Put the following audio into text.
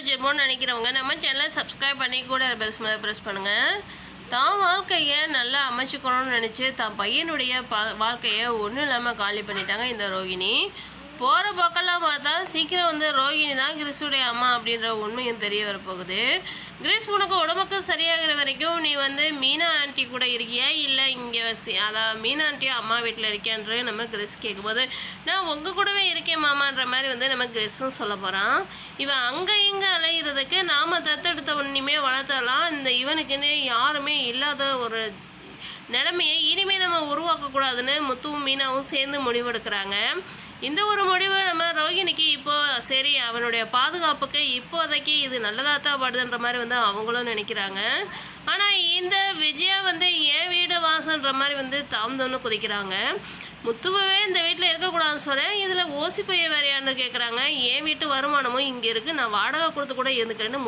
ஜென்மோன்னு நினைக்கிறவங்க நம்ம சேனலை சப்ஸ்கிரைப் பண்ணி கூட பெல் சிம்பலை ப்ரெஸ் பண்ணுங்கள். தான் வாழ்க்கையை நல்லா அமைச்சுக்கணும்னு நினச்சி தான் பையனுடைய வாழ்க்கையை ஒன்றும் இல்லாமல் காலி பண்ணிட்டாங்க இந்த ரோகிணி. போகிற பக்கம்லாம் பார்த்தா சீக்கிரம் வந்து ரோகிணி தான் கிறிஸுடைய அம்மா அப்படின்ற உண்மையும் தெரிய வரப்போகுது. கிறிஸ், உனக்கு உடம்புக்கு சரியாகிற வரைக்கும் நீ வந்து மீனா ஆண்டி கூட இருக்கியா, இல்லை இங்கே அதான் மீனா ஆண்டியும் அம்மா வீட்டில் இருக்கியான்ற நம்ம கிறிஸ் கேட்கும்போது, நான் உங்கள் கூடவே இருக்கேன் மாமான்ற மாதிரி வந்து நம்ம கிறிஸும் சொல்ல போகிறான். இவன் அங்கே இங்கே அலையிறதுக்கு நாம் தத்தெடுத்த ஒன்றுமே வளர்த்தலாம், இந்த இவனுக்குன்னு யாருமே இல்லாத ஒரு நிலைமையை இனிமேல் நம்ம உருவாக்கக்கூடாதுன்னு முத்துவும் மீனாவும் சேர்ந்து முடிவெடுக்கிறாங்க. இந்த ஒரு முடிவு நம்ம ரோகிணிக்கு இப்போது சரி, அவனுடைய பாதுகாப்புக்கு இப்போதைக்கு இது நல்லதாக தான் படுதுன்ற மாதிரி வந்து அவங்களும் நினைக்கிறாங்க. ஆனால் இந்த விஜயா வந்து என் வீடு வாசன்ற மாதிரி வந்து தாம்தோன்னு குதிக்கிறாங்க. முத்துவவே இந்த வீட்டில் இருக்கக்கூடாதுன்னு சொல்கிறேன், இதில் ஓசி பைய வேறையான்னு கேட்குறாங்க. என் வீட்டு வருமானமும் இங்கே இருக்குது, நான் வாடகை கொடுத்து கூட இருந்துக்கிறேன்னு